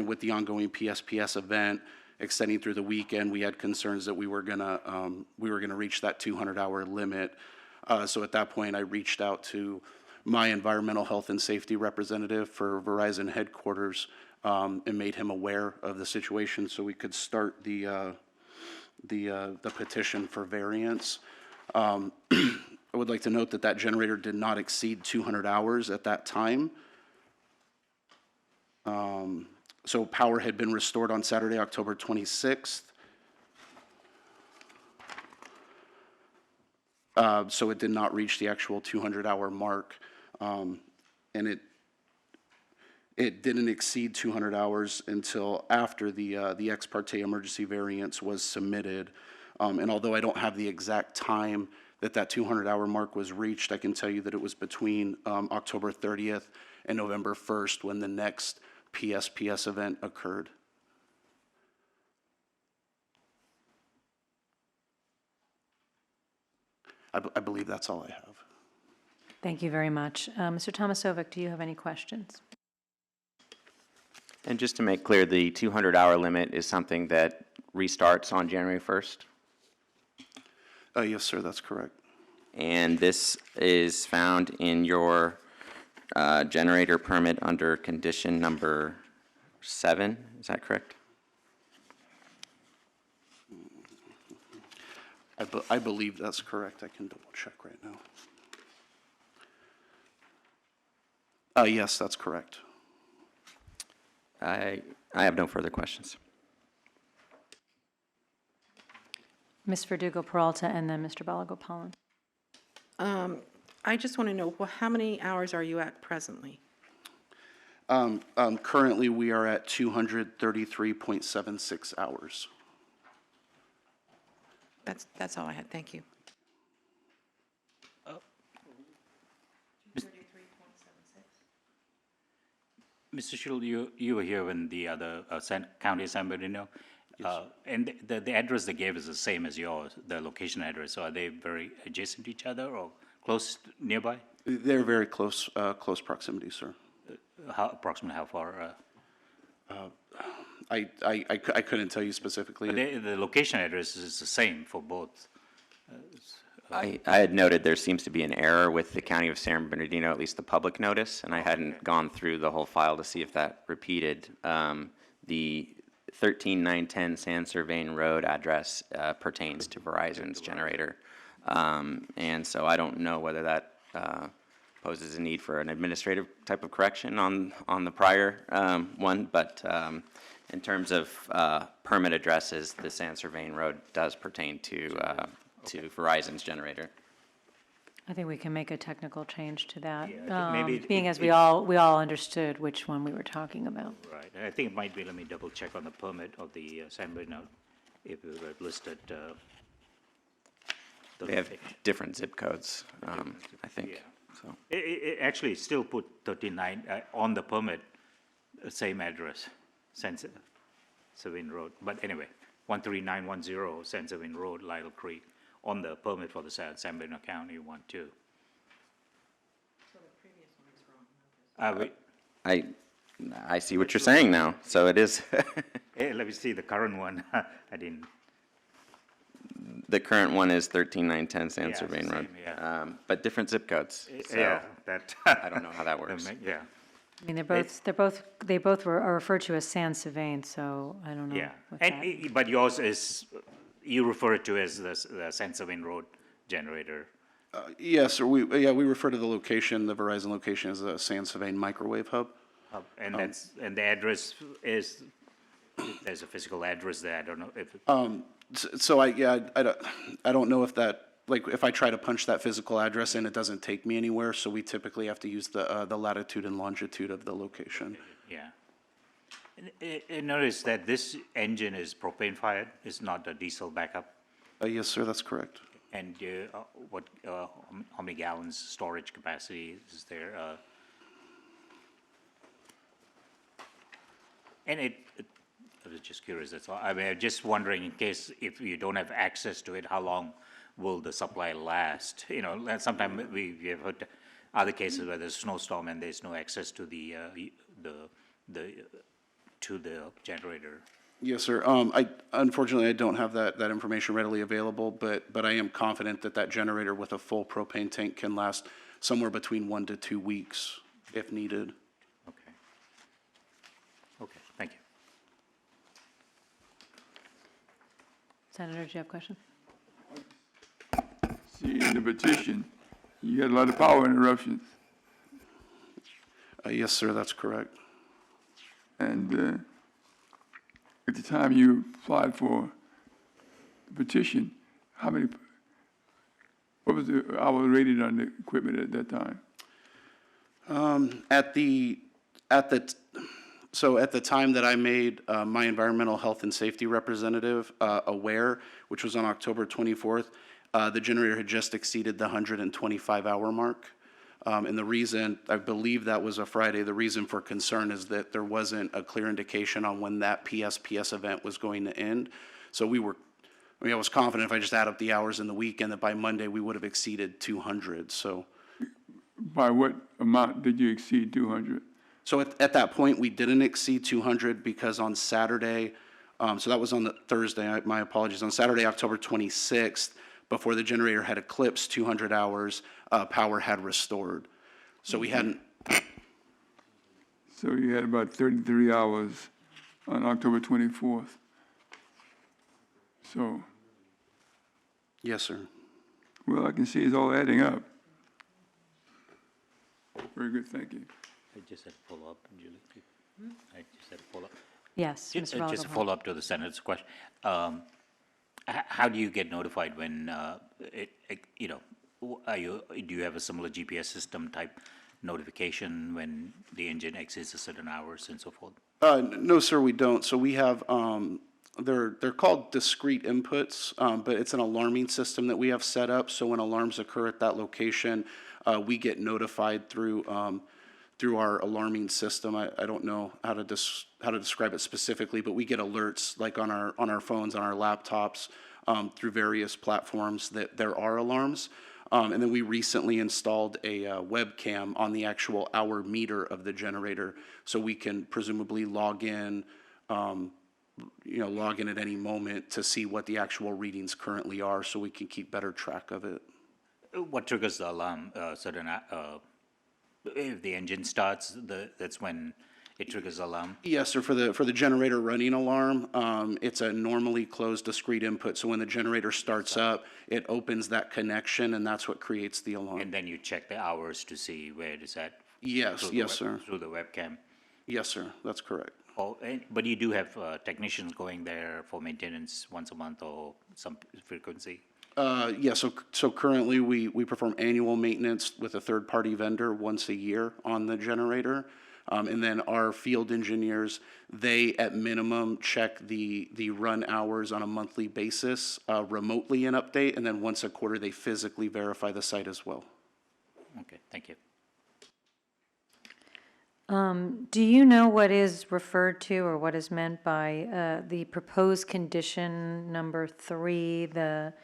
with the ongoing PSPS event extending through the weekend, we had concerns that we were gonna reach that 200-hour limit. So at that point, I reached out to my environmental health and safety representative for Verizon headquarters and made him aware of the situation, so we could start the petition for variance. I would like to note that generator did not exceed 200 hours at that time. So power had been restored on Saturday, October 26th. So it did not reach the actual 200-hour mark. And it didn't exceed 200 hours until after the ex parte emergency variance was submitted. And although I don't have the exact time that 200-hour mark was reached, I can tell you that it was between October 30th and November 1st when the next PSPS event occurred. I believe that's all I have. Thank you very much. Mr. Tomasovic, do you have any questions? And just to make clear, the 200-hour limit is something that restarts on January 1st? Yes, sir, that's correct. And this is found in your generator permit under condition number 7, is that correct? I believe that's correct. I can double check right now. Yes, that's correct. I have no further questions. Ms. Verdugo Peralta and then Mr. Balagopalan. I just want to know, well, how many hours are you at presently? Currently, we are at 233.76 hours. That's all I had. Thank you. Mr. Schul, you were here when the other county of San Bernardino, and the address they gave is the same as yours, the location address. So are they very adjacent to each other or close nearby? They're very close, close proximity, sir. Approximately how far? I couldn't tell you specifically. The location address is the same for both. I had noted there seems to be an error with the County of San Bernardino, at least the public notice, and I hadn't gone through the whole file to see if that repeated. The 13910 San Servain Road address pertains to Verizon's generator. And so I don't know whether that poses a need for an administrative type of correction on the prior one, but in terms of permit addresses, the San Servain Road does pertain to Verizon's generator. I think we can make a technical change to that, Yeah, I think maybe being as we all understood which one we were talking about. Right. I think it might be, let me double check on the permit of the San Bernardino, if we were listed. They have different zip codes, I think. Yeah. So It actually still put 39 on the permit, same address, San Servain Road. But anyway, 13910 San Servain Road, Lytle Creek, on the permit for the San Bernardino County 1-2. So the previous one is wrong. I see what you're saying now, so it is. Let me see the current one. I didn't. The current one is 13910 San Yeah, it's the Servain Road. same, yeah. But different zip codes, so Yeah, that. I don't know how that works. Yeah, I mean, they both are referred to as San Servain, so I don't know. yeah. what that- And, but yours is, you refer it to as the San Servain Road generator. Yes, sir. We refer to the location, the Verizon location, as a San Servain microwave hub. And that's, and the address is, there's a physical address there, I don't know if. So I don't know if that, like, if I try to punch that physical address in, it doesn't take me anywhere, so we typically have to use the latitude and longitude of the location. Yeah. And notice that this engine is propane fired, it's not a diesel backup. Yes, sir, that's correct. And how many gallons storage capacity is there? And I was just curious, that's all. I mean, I'm just wondering, in case if you don't have access to it, how long will the supply last? You know, sometimes we have heard other cases where there's a snowstorm and there's no access to the generator. Yes, sir. Unfortunately, I don't have that information readily available, but I am confident that generator with a full propane tank can last somewhere between 1 to 2 weeks if needed. Okay. Okay, thank you. Senator, do you have a question? See, in the petition, you had a lot of power interruptions, Yes, sir, that's correct. and at the time you applied for the petition, what was the hour rated on the equipment at that time? So at the time that I made my environmental health and safety representative aware, which was on October 24th, the generator had just exceeded the 125-hour mark. And the reason, I believe that was a Friday, the reason for concern is that there wasn't a clear indication on when that PSPS event was going to end. So I was confident if I just add up the hours in the weekend that by Monday we would have exceeded 200, so. By what amount did you exceed 200? So at that point, we didn't exceed 200 because on Saturday, so that was on the Thursday, my apologies, on Saturday, October 26th, before the generator had eclipsed 200 hours, power had restored. So we hadn't. So you had about 33 hours on October 24th. So, Yes, sir. well, I can see it's all adding up. Very good, thank you. I just had a follow-up, Julie. I just had a follow-up. Yes, Mr. Just a Rutherford. follow-up to the Senator's question. How do you get notified when, do you have a similar GPS system type notification when the engine exceeds a certain hours and so forth? No, sir, we don't. So we have, they're called discrete inputs, but it's an alarming system that we have set up. So when alarms occur at that location, we get notified through through our alarming system. I don't know how to describe it specifically, but we get alerts like on our phones, on our laptops, through various platforms that there are alarms. And then we recently installed a webcam on the actual hour meter of the generator, so we can presumably log in at any moment to see what the actual readings currently are, so we can keep better track of it. What triggers the alarm? If the engine starts, that's when it triggers alarm? Yes, sir. For the generator running alarm, it's a normally closed discrete input. So when the generator starts up, it opens that connection, and that's what creates the alarm. And then you check the hours to see where it is at? Yes, through the yes, sir. Through the webcam? Yes, sir. That's correct. Oh, but you do have technicians going there for maintenance once a month or some frequency? Yeah, so currently we perform annual maintenance with a third-party vendor once a year on the generator. And then our field engineers, they at minimum check the run hours on a monthly basis, remotely and update, and then once a quarter they physically verify the site as well. Okay, thank you. Do you know what is referred to or what is meant by the proposed condition number 3, the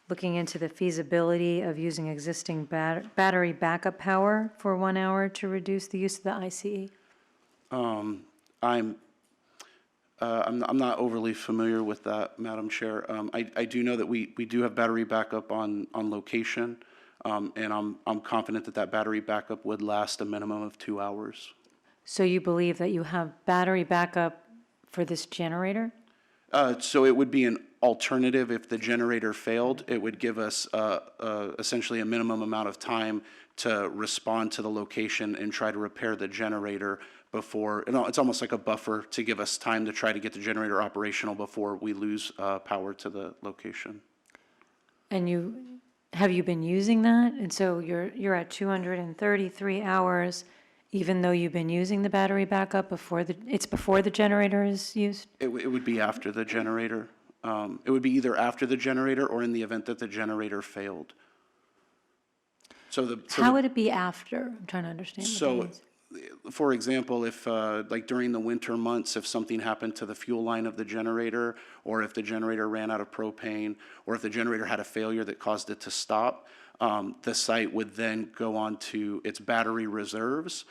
looking into the feasibility of using existing battery backup power for 1 hour to reduce the use of the ICE? I'm not overly familiar with that, Madam Chair. I do know that we do have battery backup on location, and I'm confident that that battery backup would last a minimum of 2 hours. So you believe that you have battery backup for this generator? So it would be an alternative if the generator failed. It would give us essentially a minimum amount of time to respond to the location and try to repair the generator before, it's almost like a buffer to give us time to try to get the generator operational before we lose power to the location. And have you been using that? And so you're at 233 hours, even though you've been using the battery backup before the generator is used? It would be after the generator. It would be either after the generator or in the event that the generator failed. How would it be after? I'm trying to understand what that So, means. for example, if, like during the winter months, if something happened to the fuel line of the generator, or if the generator ran out of propane, or if the generator had a failure that caused it to stop, the site would then go on to its battery reserves,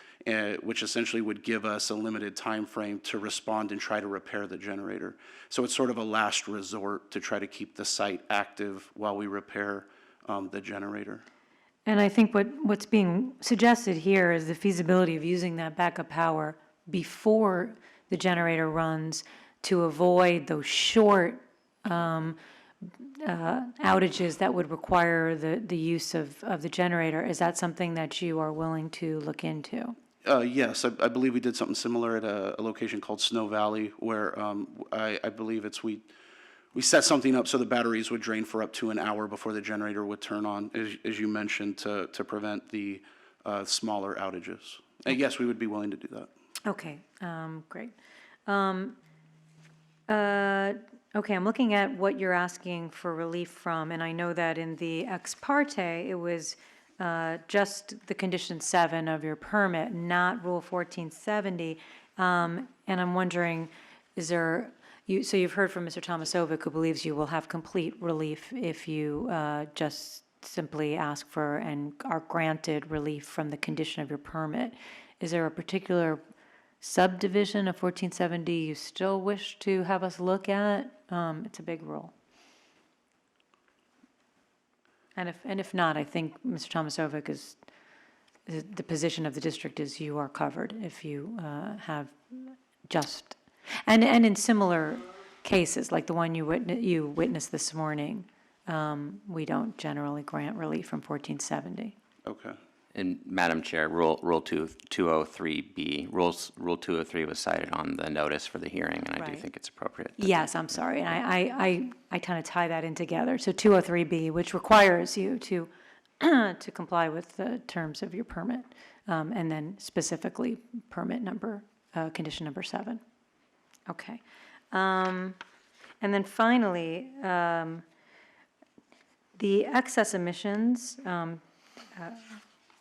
which essentially would give us a limited time frame to respond and try to repair the generator. So it's sort of a last resort to try to keep the site active while we repair the generator. And I think what's being suggested here is the feasibility of using that backup power before the generator runs to avoid those short outages that would require the use of the generator. Is that something that you are willing to look into? Yes, I believe we did something similar at a location called Snow Valley, where I believe we set something up so the batteries would drain for up to an hour before the generator would turn on, as you mentioned, to prevent the smaller outages. And yes, we would be willing to do that. Okay, great. Okay, I'm looking at what you're asking for relief from, and I know that in the ex parte, it was just the condition 7 of your permit, not Rule 1470. And I'm wondering, so you've heard from Mr. Tomasovic, who believes you will have complete relief if you just simply ask for and are granted relief from the condition of your permit. Is there a particular subdivision of 1470 you still wish to have us look at? It's a big rule. And if not, I think Mr. Tomasovic is the position of the district is you are covered if you have just, and in similar cases, like the one you witnessed this morning, we don't generally grant relief from 1470. Okay. And Madam Chair, Rule 203B, Rule 203 was cited on the notice for the hearing, and I do Right. think it's appropriate. Yes, I'm sorry, and I kind of tie that in together. So 203B, which requires you to to comply with the terms of your permit, and then specifically permit number, condition number 7. Okay. And then finally, the excess emissions,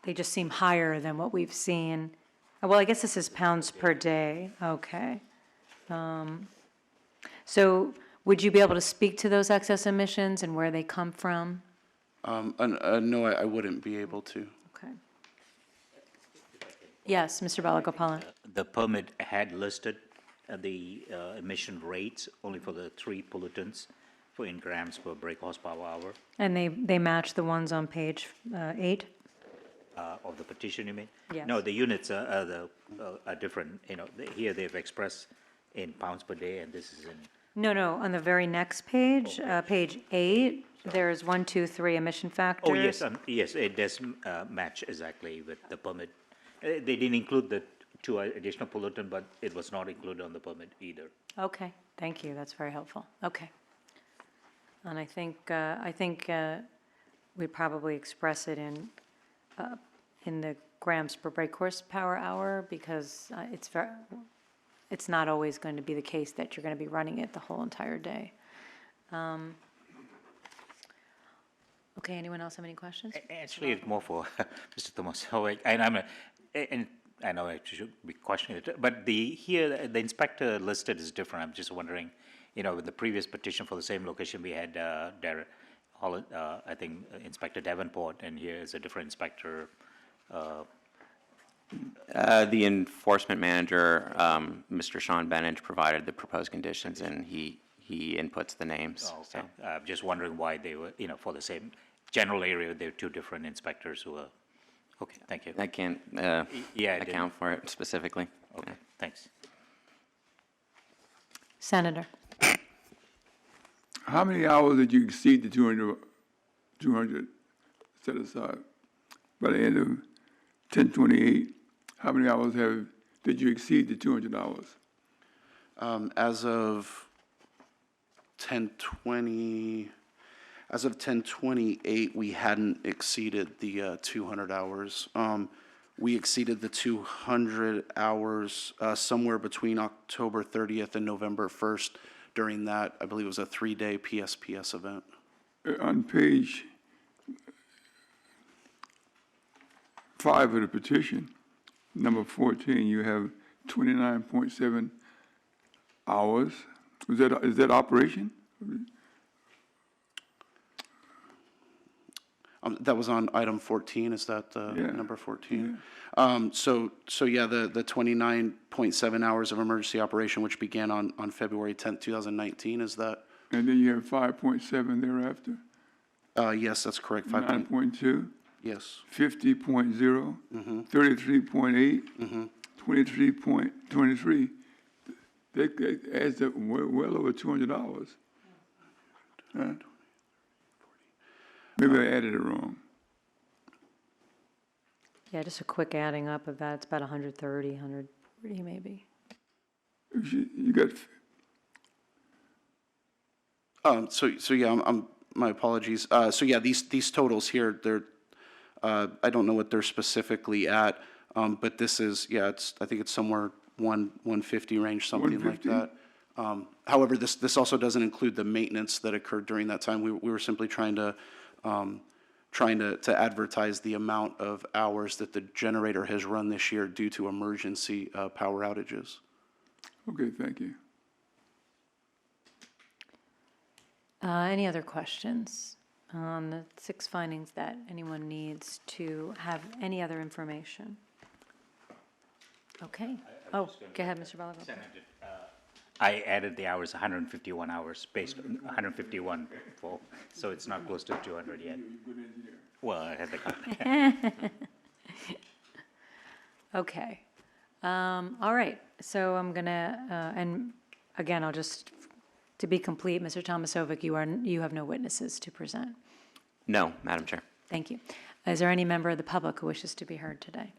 they just seem higher than what we've seen. Well, I guess this is pounds per day, okay. So would you be able to speak to those excess emissions and where they come from? No, I wouldn't be able to. Okay. Yes, Mr. Balagopalan. The permit had listed the emission rates only for the three pollutants in grams per brake horsepower hour And they match the ones on page 8? of the petition, you mean? Yes. No, the units are different, here they've expressed in pounds per day, and this is in, No, on the very next page, page 8, there's 1, 2, 3 emission factors. oh, yes, yes, it does match exactly with the permit. They didn't include the two additional pollutant, but it was not included on the permit either. Okay, thank you, that's very helpful, okay. And I think we'd probably express it in the grams per brake horsepower hour, because it's not always going to be the case that you're going to be running it the whole entire day. Okay, anyone else have any questions? Actually, it's more for Mr. Thomas, and I know I should be questioning it, but here, the inspector listed is different. I'm just wondering, with the previous petition for the same location, we had I think Inspector Davenport, and here is a different inspector. The enforcement manager, Mr. Sean Bennett, provided the proposed conditions, and he inputs the names. Oh, So, okay. Just wondering why they were, for the same general area, there are two different inspectors who are, okay, thank you. I can't Yeah, I didn't- account for it specifically. Okay, thanks. Senator? How many hours did you exceed the 200 set aside? By the end of 10/28, how many hours did you exceed the 200 hours? As of 10/20, as of 10/28, we hadn't exceeded the 200 hours. We exceeded the 200 hours somewhere between October 30th and November 1st during that, I believe it was a 3-day PSPS event. On page 5 of the petition, number 14, you have 29.7 hours. Is that operation? That was on item 14, is that Yeah. number 14? So yeah, the 29.7 hours of emergency operation, which began on February 10th, 2019, is that? And then you have 5.7 thereafter, Yes, that's correct, 9.2, yes. 50.0, 33.8, 23.23. That adds up well over 200 hours. Huh? Maybe I added it wrong. Yeah, just a quick adding up of that, it's about 130 maybe. You got, So yeah, my apologies. So yeah, these totals here, they're, I don't know what they're specifically at, but this is, yeah, I think it's somewhere 150 range, something like 150? that. However, this also doesn't include the maintenance that occurred during that time. We were simply trying to advertise the amount of hours that the generator has run this year due to emergency power outages. okay, thank you. Any other questions on the 6 findings that anyone needs to have any other information? Okay. Oh, go ahead, Mr. Balago. I added the hours, 151 hours, based on 151 full, so it's not close to 200 yet. Well, I had the Okay. All right, so I'm gonna, and again, I'll just, to be complete, Mr. Tomasovic, you have no witnesses to present. No, Madam Chair. Thank you. Is there any member of the public who wishes to be heard today?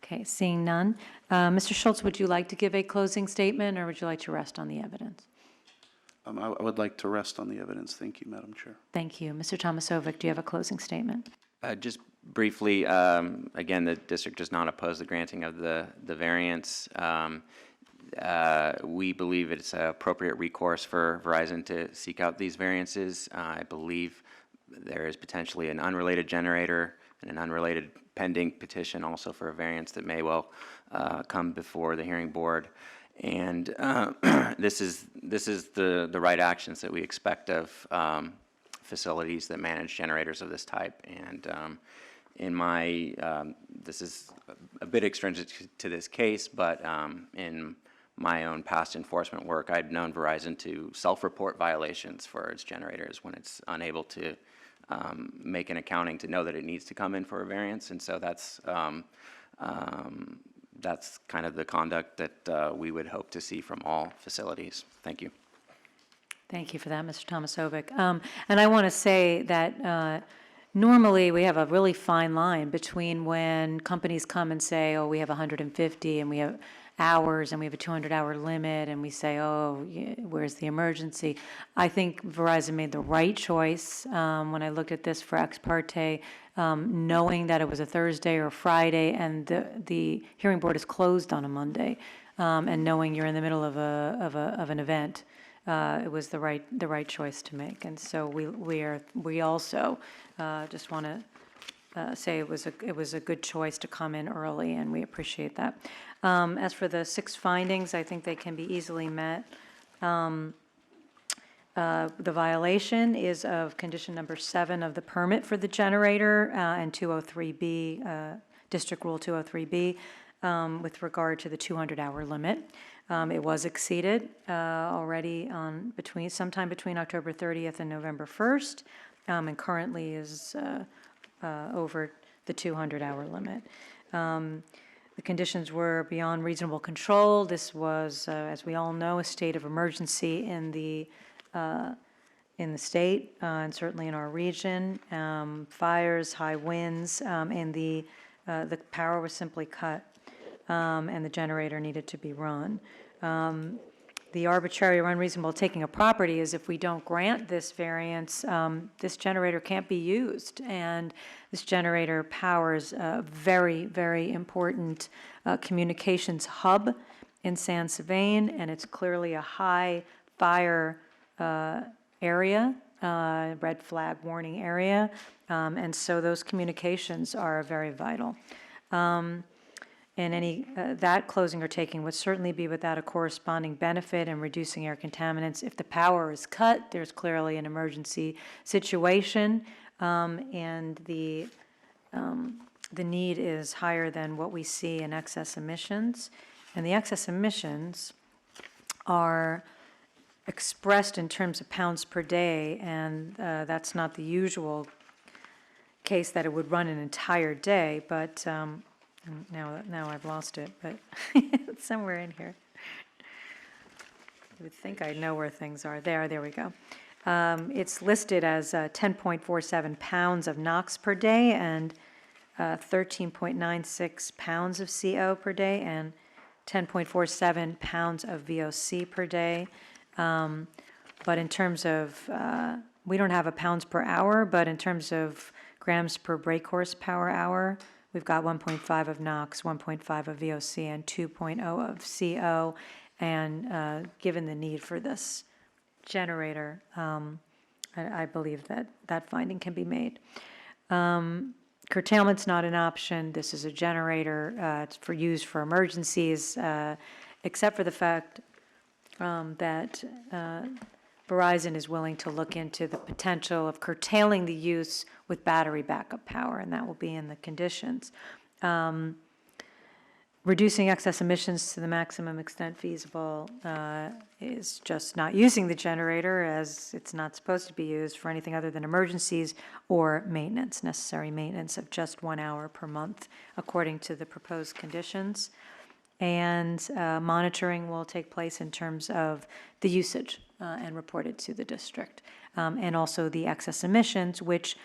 Okay, seeing none. Mr. Schultz, would you like to give a closing statement, or would you like to rest on the evidence? I would like to rest on the evidence. Thank you, Madam Chair. Thank you. Mr. Tomasovic, do you have a closing statement? Just briefly, again, the district does not oppose the granting of the variance. We believe it's an appropriate recourse for Verizon to seek out these variances. I believe there is potentially an unrelated generator and an unrelated pending petition also for a variance that may well come before the hearing board. And this is the right actions that we expect of facilities that manage generators of this type. And in my, this is a bit extrinsic to this case, but in my own past enforcement work, I'd known Verizon to self-report violations for its generators when it's unable to make an accounting to know that it needs to come in for a variance. And so that's kind of the conduct that we would hope to see from all facilities. Thank you. Thank you for that, Mr. Tomasovic. And I want to say that normally we have a really fine line between when companies come and say, oh, we have 150 and we have hours and we have a 200-hour limit, and we say, oh, where's the emergency? I think Verizon made the right choice when I looked at this for ex parte, knowing that it was a Thursday or Friday and the hearing board is closed on a Monday, and knowing you're in the middle of an event. It was the right choice to make, and so we also just want to say it was a good choice to come in early, and we appreciate that. As for the 6 findings, I think they can be easily met. The violation is of condition number 7 of the permit for the generator and 203B, District Rule 203B, with regard to the 200-hour limit. It was exceeded already sometime between October 30th and November 1st, and currently is over the 200-hour limit. The conditions were beyond reasonable control. This was, as we all know, a state of emergency in the state and certainly in our region. Fires, high winds, and the power was simply cut, and the generator needed to be run. The arbitrary or unreasonable taking of property is if we don't grant this variance, this generator can't be used. And this generator powers a very, very important communications hub in San Sivane, and it's clearly a high fire area, red flag warning area. And so those communications are very vital. And any that closing or taking would certainly be without a corresponding benefit in reducing air contaminants. If the power is cut, there's clearly an emergency situation, and the need is higher than what we see in excess emissions. And the excess emissions are expressed in terms of pounds per day, and that's not the usual case that it would run an entire day, but now I've lost it, but it's somewhere in here. You would think I know where things are. There we go. It's listed as 10.47 pounds of NOx per day and 13.96 pounds of CO per day and 10.47 pounds of VOC per day. But in terms of, we don't have a pounds per hour, but in terms of grams per brake horsepower hour, we've got 1.5 of NOx, 1.5 of VOC, and 2.0 of CO. And given the need for this generator, I believe that finding can be made. Curtailment's not an option. This is a generator. It's used for emergencies, except for the fact that Verizon is willing to look into the potential of curtailing the use with battery backup power, and that will be in the conditions. Reducing excess emissions to the maximum extent feasible is just not using the generator, as it's not supposed to be used for anything other than emergencies or maintenance, necessary maintenance of just 1 hour per month, according to the proposed conditions. And monitoring will take place in terms of the usage and reported to the district. And also the excess emissions, which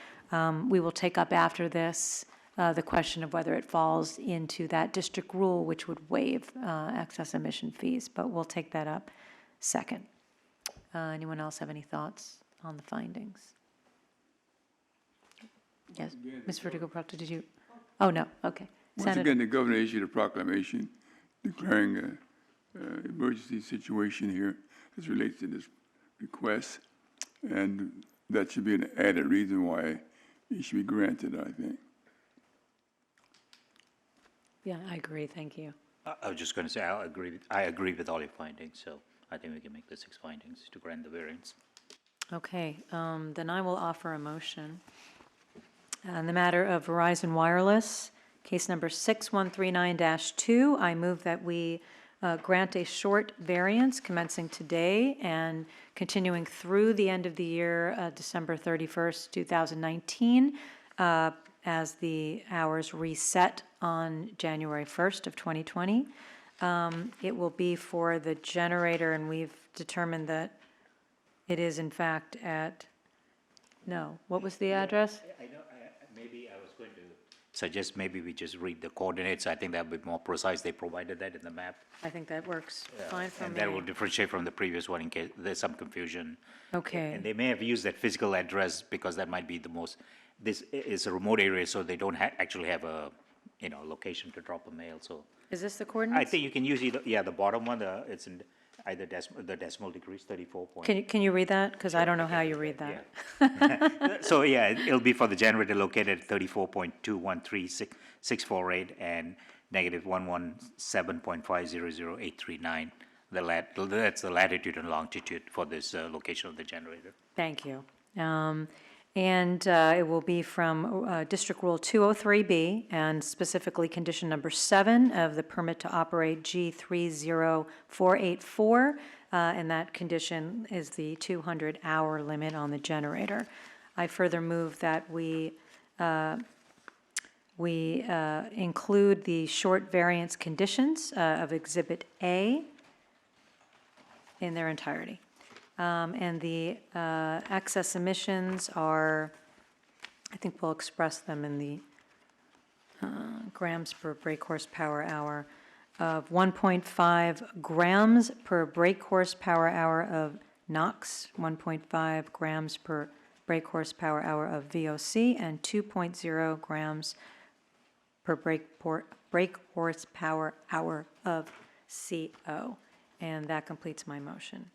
we will take up after this, the question of whether it falls into that district rule, which would waive excess emission fees, but we'll take that up second. Anyone else have any thoughts on the findings? Yes, Ms. Vertigo-Proctor, did you? Oh, no, okay. Once again, the governor issued a proclamation declaring an emergency situation here as relates to this request, and that should be an added reason why it should be granted, I think. Yeah, I agree, thank you. I was just going to say, I agree with all your findings, so I think we can make the 6 findings to grant the variance. Okay, then I will offer a motion. On the matter of Verizon Wireless, case number 6139-2, I move that we grant a short variance commencing today and continuing through the end of the year, December 31st, 2019, as the hours reset on January 1st of 2020. It will be for the generator, and we've determined that it is in fact at, no, what was the address? I know, maybe I was going to suggest maybe we just read the coordinates. I think that would be more precise. They provided that in the map. I think that works fine for And me. that will differentiate from the previous one in case there's some confusion. Okay. And they may have used that physical address because that might be the most, this is a remote area, so they don't actually have a, location to drop a mail, so. Is this the I coordinates? think you can use either, the bottom one, it's in either the decimal degrees, 34 point. Can you read that? Because I don't know how you read that. So, it'll be for the generator located at 34.2136648 and negative 117.500839. That's the latitude and longitude for this location of the generator. Thank you. And it will be from District Rule 203B, and specifically condition number 7 of the permit to operate G30484, and that condition is the 200-hour limit on the generator. I further move that we include the short variance conditions of Exhibit A in their entirety. And the excess emissions are, I think we'll express them in the grams per brake horsepower hour of 1.5 grams per brake horsepower hour of NOx, 1.5 grams per brake horsepower hour of VOC, and 2.0 grams per brake horsepower hour of CO. And that completes my motion.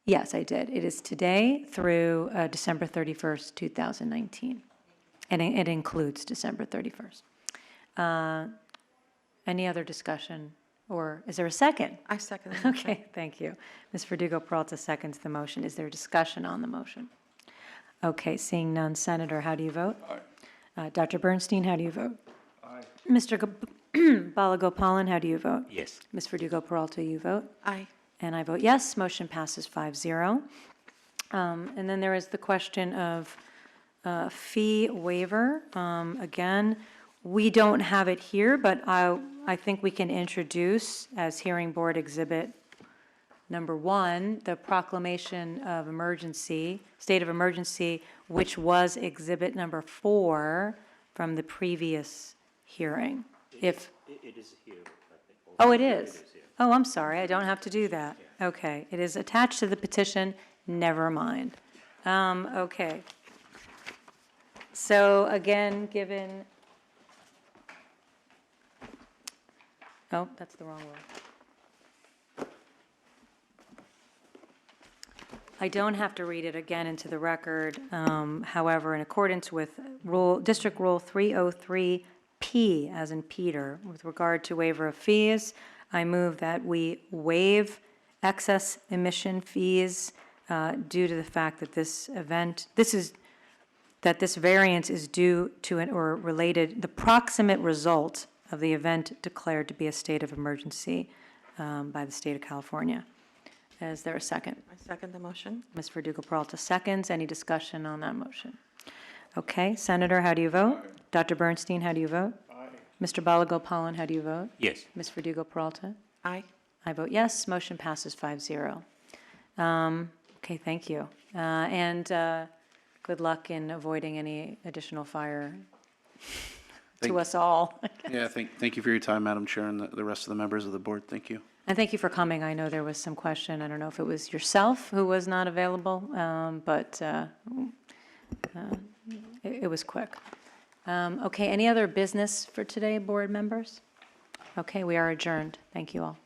Yes, I did. It is today through December 31st, 2019. And it includes December 31st. Any other discussion? Or is there a second? I second the motion. Okay, thank you. Ms. Verdugo-Peralta seconds the motion. Is there discussion on the motion? Okay, seeing none. Senator, how do you vote? Aye. Dr. Bernstein, how do you vote? Aye. Mr. Balagopalan, how do you vote? Yes. Ms. Verdugo-Peralta, you vote? Aye. And I vote yes. Motion passes 5-0. And then there is the question of fee waiver. Again, we don't have it here, but I think we can introduce as hearing board exhibit number 1, the proclamation of emergency, state of emergency, which was exhibit number 4 from the previous hearing. If, It is here, I think. oh, it is? Oh, I'm sorry, I don't have to do that. Okay, it is attached to the petition, never mind. Okay. So again, given, oh, that's the wrong one. I don't have to read it again into the record. However, in accordance with District Rule 303P, as in Peter, with regard to waiver of fees, I move that we waive excess emission fees due to the fact that this variance is due to or related, the proximate result of the event declared to be a state of emergency by the state of California. Is there a second? I second the motion. Ms. Verdugo-Peralta seconds. Any discussion on that motion? Okay, Senator, how do you vote? Dr. Bernstein, how do you vote? Mr. Balagopalan, how do you vote? Yes. Ms. Verdugo-Peralta? Aye. I vote yes. Motion passes 5-0. Okay, thank you. And good luck in avoiding any additional fire to us all. Yeah, thank you for your time, Madam Chair, and the rest of the members of the board. Thank you. And thank you for coming. I know there was some question. I don't know if it was yourself who was not available, but it was quick. Okay, any other business for today, board members? Okay, we are adjourned. Thank you all.